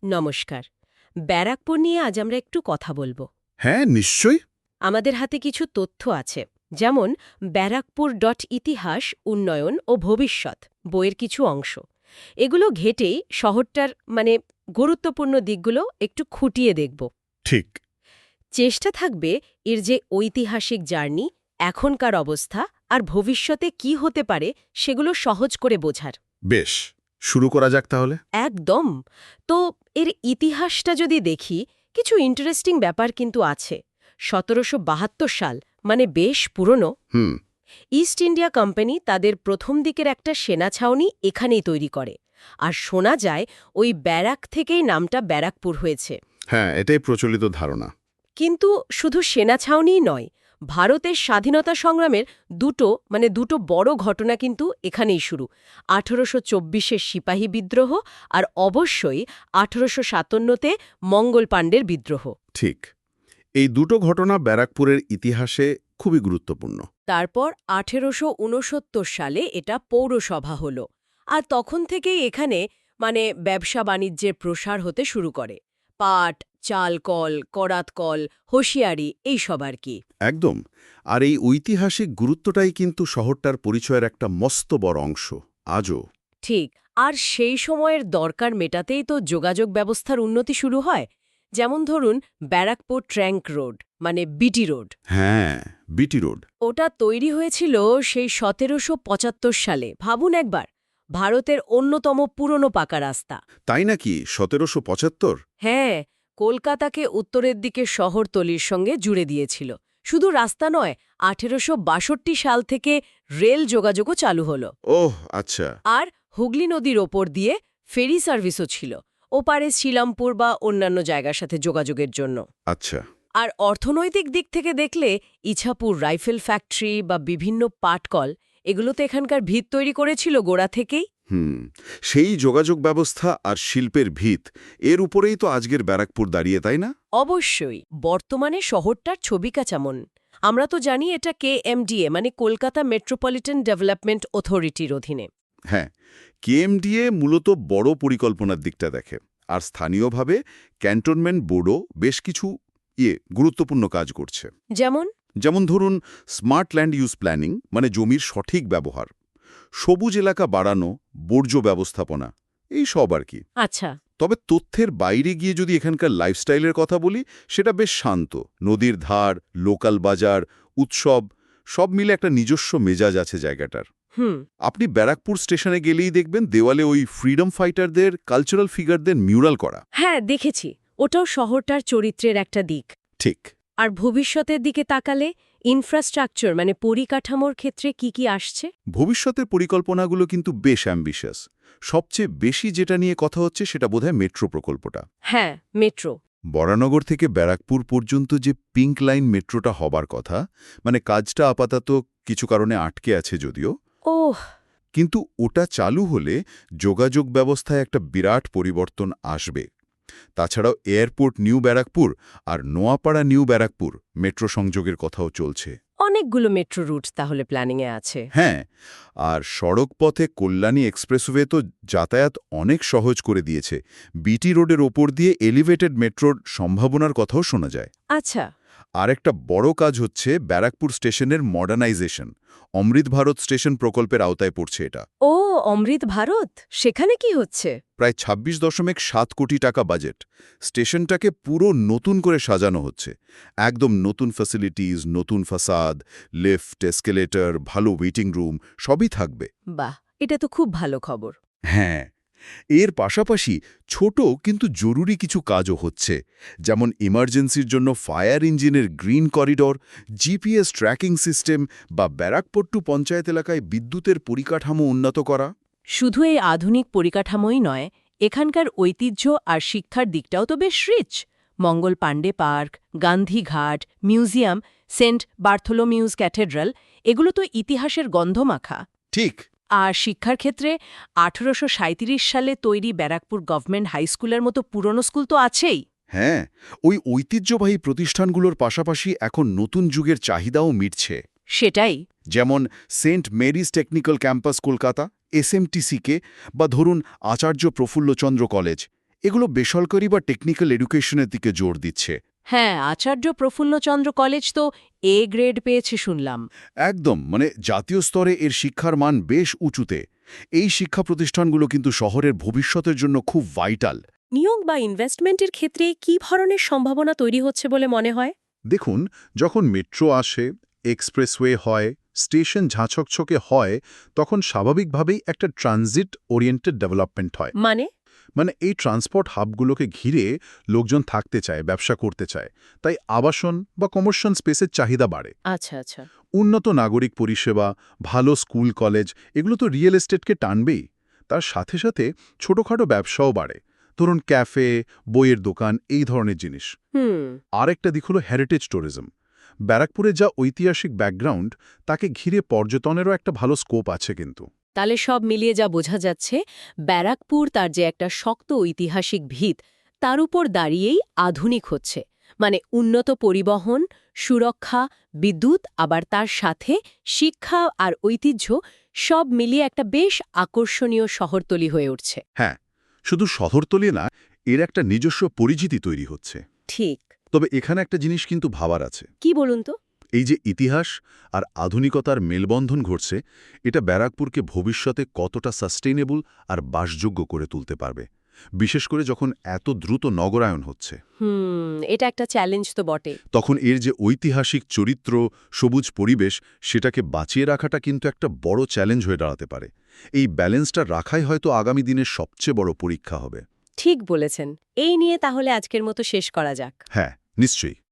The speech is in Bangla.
নমস্কার। ব্যারাকপুর নিয়ে আজ আমরা একটু কথা বলবো। হ্যাঁ, নিশ্চয়ই। আমাদের হাতে কিছু তথ্য আছে, যেমন ব্যারাকপুর ইতিহাস উন্নয়ন ও ভবিষ্যৎ বইয়ের কিছু অংশ। এগুলো ঘেটেই শহরটার গুরুত্বপূর্ণ দিকগুলো একটু খুঁটিয়ে দেখব। ঠিক। চেষ্টা থাকবে এর যে ঐতিহাসিক জার্নি, এখনকার অবস্থা আর ভবিষ্যতে কি হতে পারে সেগুলো সহজ করে বোঝার। বেশ, শুরু করা যাক তাহলে। একদম। তো এর ইতিহাসটা যদি দেখি, কিছু ইন্টারেস্টিং ব্যাপার কিন্তু আছে। ১৭৭২ সাল বেশ পুরনো। হুম। ইস্ট ইন্ডিয়া কোম্পানি তাদের প্রথম দিকের একটা সেনা ছাউনি এখানেই তৈরি করে, আর শোনা যায় ওই ব্যারাক থেকেই নামটা ব্যারাকপুর হয়েছে। হ্যাঁ, এটাই প্রচলিত ধারণা। কিন্তু শুধু সেনা ছাউনিই নয়, ভারতের স্বাধীনতা সংগ্রামের দুটো বড় ঘটনা কিন্তু এখানেই শুরু। ১৮২৪-এর সিপাহী বিদ্রোহ আর অবশ্যই ১৮৫৭-তে মঙ্গল পাণ্ডের বিদ্রোহ। ঠিক। এই দুটো ঘটনা ব্যারাকপুরের ইতিহাসে খুবই গুরুত্বপূর্ণ। তারপর ১৮৬৯ সালে এটা পৌরসভা হল, আর তখন থেকেই এখানে ব্যবসা-বাণিজ্যের প্রসার হতে শুরু করে। পাট, চাল কল, করাত কল, হোশিয়ারি এইসব আর কি। একদম। আর এই ঐতিহাসিক গুরুত্বটাই কিন্তু শহরটার পরিচয়ের একটা মস্ত বড় অংশ আজও। ঠিক। আর সেই সময়ের দরকার মেটাতেই তো যোগাযোগ ব্যবস্থার উন্নতি শুরু হয়। যেমন ধরুন Barrackpore trunk road, BT road. হ্যাঁ, বিটি রোড। ওটা তৈরি হয়েছিল সেই ১৭৭৫ সালে। ভাবুন একবার, ভারতের অন্যতম পুরনো পাকা রাস্তা। তাই নাকি? ১৭৭৫? হ্যাঁ, কলকাতাকে উত্তরের দিকে শহরতলির সঙ্গে জুড়ে দিয়েছিল। শুধু রাস্তা নয়, ১৮৬২ সাল থেকে রেল যোগাযোগও চালু হলো। ওহ, আচ্ছা। আর হুগলি নদীর ওপর দিয়ে ফেরি সার্ভিসও ছিল, ওপারে শিলামপুর বা অন্যান্য জায়গার সাথে যোগাযোগের জন্য। আচ্ছা। আর অর্থনৈতিক দিক থেকে দেখলে ইছাপুর রাইফেল ফ্যাক্টরি বা বিভিন্ন পাটকল, এগুলো তো এখানকার ভিত তৈরি করেছিল গোড়া থেকেই। হুম। সেই যোগাযোগ ব্যবস্থা আর শিল্পের ভিত, এর উপরেই তো আজকের ব্যারাকপুর দাঁড়িয়ে, তাই না? অবশ্যই। বর্তমানে শহরটার ছবি কেমন আমরা তো জানি, এটা কেএমডিএ কলকাতা মেট্রোপলিটন ডেভেলপমেন্ট অথরিটির অধীনে। হ্যাঁ, কেএমডিএ মূলত বড় পরিকল্পনার দিকটা দেখে, আর স্থানীয়ভাবে ক্যান্টনমেন্ট বোর্ডও বেশ কিছু গুরুত্বপূর্ণ কাজ করছে। যেমন ধরুন স্মার্ট ল্যান্ড ইউজ প্ল্যানিং, জমির সঠিক ব্যবহার, সবুজ এলাকা বাড়ানো, বর্জ্য ব্যবস্থাপনা, এই সব আর কি। আচ্ছা। তবে তথ্যের বাইরে গিয়ে যদি এখানকার লাইফস্টাইলের কথা বলি, সেটা বেশ শান্ত। নদীর ধার, লোকাল বাজার, উৎসব, সব মিলে একটা নিজস্ব মেজাজ আছে জায়গাটার। আপনি ব্যারাকপুর স্টেশনে গেলেই দেখবেন দেওয়ালে ওই ফ্রিডম ফাইটারদের, কালচারাল ফিগারদের মিউরাল করা। হ্যাঁ, দেখেছি। ওটাও শহরটার চরিত্রের একটা দিক। ঠিক। আর ভবিষ্যতের দিকে তাকালে ইনফ্রাস্ট্রাকচার পরিকাঠামোর ক্ষেত্রে কি আসছে? ভবিষ্যতের পরিকল্পনাগুলো কিন্তু বেশ অ্যাম্বিশাস। সবচেয়ে বেশি যেটা নিয়ে কথা হচ্ছে সেটা বোধহয় মেট্রো প্রকল্পটা। হ্যাঁ, মেট্রো। বরানগর থেকে ব্যারাকপুর পর্যন্ত যে পিঙ্ক লাইন মেট্রোটা হবার কথা, কাজটা আপাতত কিছু কারণে আটকে আছে যদিও। ওহ। কিন্তু ওটা চালু হলে যোগাযোগ ব্যবস্থায় একটা বিরাট পরিবর্তন আসবে। তাছাড়াও এয়ারপোর্ট নিউ ব্যারাকপুর আর নোয়াপাড়া নিউ ব্যারাকপুর মেট্রো সংযোগের কথাও চলছে। অনেকগুলো মেট্রো রুট তাহলে প্ল্যানিংয়ে আছে। হ্যাঁ, আর সড়ক পথে কল্যাণী এক্সপ্রেসওয়ে তো যাতায়াত অনেক সহজ করে দিয়েছে। বিটি রোডের ওপর দিয়ে এলিভেটেড মেট্রোর সম্ভাবনার কথাও শোনা যায়। আচ্ছা। আর একটা বড় কাজ হচ্ছে ব্যারাকপুর স্টেশনের মডার্নাইজেশন। অমৃত ভারত স্টেশন প্রকল্পের আওতায় পড়ছে এটা। ও, অমৃত ভারত, সেখানে কি হচ্ছে? প্রায় ২৬.৭ কোটি টাকা বাজেট। স্টেশনটাকে পুরো নতুন করে সাজানো হচ্ছে। একদম নতুন ফ্যাসিলিটিজ, নতুন ফাসাদ, লিফট, এসকেলেটর, ভালো ওয়েটিং রুম সবই থাকবে। বাহ, এটা তো খুব ভালো খবর। হ্যাঁ, এর পাশাপাশি ছোট কিন্তু জরুরি কিছু কাজও হচ্ছে, যেমন ইমার্জেন্সির জন্য ফায়ার ইঞ্জিনের green corridor, GPS tracking system বা ব্যারাকপট্টু পঞ্চায়েত এলাকায় বিদ্যুতের পরিকাঠামো উন্নত করা। শুধু এই আধুনিক পরিকাঠামোই নয়, এখানকার ঐতিহ্য আর শিক্ষার দিকটাও তো বেশ rich. Mangal Pandey park, Gandhighat, museum, Saint Bartholomew's cathedral, এগুলো তো ইতিহাসের গন্ধমাখা। ঠিক। আর শিক্ষার ক্ষেত্রে ১৮৩৭ সালে তৈরি ব্যারাকপুর গভর্নমেন্ট হাই স্কুলের মতো পুরনো স্কুল তো আছেই। হ্যাঁ, ওই ঐতিহ্যবাহী প্রতিষ্ঠানগুলোর পাশাপাশি এখন নতুন যুগের চাহিদাও মিটছে। সেটাই। যেমন Saint Mary's technical campus Kolkata, এসএমটিসিকে, বা ধরুন আচার্য প্রফুল্লচন্দ্র কলেজ। এগুলো বেসরকারি বা টেকনিক্যাল এডুকেশনের দিকে জোর দিচ্ছে। হ্যাঁ, আচার্য প্রফুল্লচন্দ্র কলেজ তো এ গ্রেড পেয়েছে শুনলাম। একদম, মানে জাতীয় স্তরে এর শিক্ষার মান বেশ উঁচুতে। এই শিক্ষা প্রতিষ্ঠানগুলো কিন্তু শহরের ভবিষ্যতের জন্য খুব ভাইটাল। নিয়োগ বা ইনভেস্টমেন্টের ক্ষেত্রে কী ধরনের সম্ভাবনা তৈরি হচ্ছে বলে মনে হয়? দেখুন, যখন মেট্রো আসে, এক্সপ্রেসওয়ে হয়, স্টেশন ঝাঁচকছকে হয়, তখন স্বাভাবিকভাবেই একটা ট্রানজিট ওরিয়েন্টেড ডেভেলপমেন্ট হয়। মানে এই ট্রান্সপোর্ট হাবগুলোকে ঘিরে লোকজন থাকতে চায়, ব্যবসা করতে চায়। তাই আবাসন বা কমার্শিয়াল স্পেসের চাহিদা বাড়ে। আচ্ছা আচ্ছা। উন্নত নাগরিক পরিষেবা, ভালো স্কুল কলেজ এগুলো তো রিয়েল এস্টেটকে টানবেই। তার সাথে সাথে ছোটখাটো ব্যবসাও বাড়ে। ধরুন ক্যাফে, বইয়ের দোকান, এই ধরনের জিনিস। আরেকটা দিক হলো হেরিটেজ ট্যুরিজম। ব্যারাকপুরে যা ঐতিহাসিক ব্যাকগ্রাউন্ড, তাকে ঘিরে পর্যটনেরও একটা ভালো স্কোপ আছে কিন্তু। তাহলে সব মিলিয়ে যা বোঝা যাচ্ছে, ব্যারাকপুর তার যে একটা শক্ত ঐতিহাসিক ভিত, তার উপর দাঁড়িয়েই আধুনিক হচ্ছে। মানে উন্নত পরিবহন, সুরক্ষা, বিদ্যুৎ, আবার তার সাথে শিক্ষা আর ঐতিহ্য সব মিলিয়ে একটা বেশ আকর্ষণীয় শহরতলি হয়ে উঠছে। হ্যাঁ, শুধু শহরতলি না, এর একটা নিজস্ব পরিচিতি তৈরি হচ্ছে। ঠিক। তবে এখানে একটা জিনিস কিন্তু ভাবার আছে। কি বলুন তো? এই যে ইতিহাস আর আধুনিকতার মেলবন্ধন ঘটছে, এটা ব্যারাকপুরকে ভবিষ্যতে কতটা সাস্টেইনেবল আর বাসযোগ্য করে তুলতে পারবে, বিশেষ করে যখন এত দ্রুত নগরায়ন হচ্ছে। এটা একটা চ্যালেঞ্জ তো বটে। তখন এর যে ঐতিহাসিক চরিত্র, সবুজ পরিবেশ, সেটাকে বাঁচিয়ে রাখাটা কিন্তু একটা বড় চ্যালেঞ্জ হয়ে দাঁড়াতে পারে। এই ব্যালেন্সটা রাখাই হয়তো আগামী দিনের সবচেয়ে বড় পরীক্ষা হবে। ঠিক বলেছেন। এই নিয়ে তাহলে আজকের মতো শেষ করা যাক। হ্যাঁ, নিশ্চয়ই।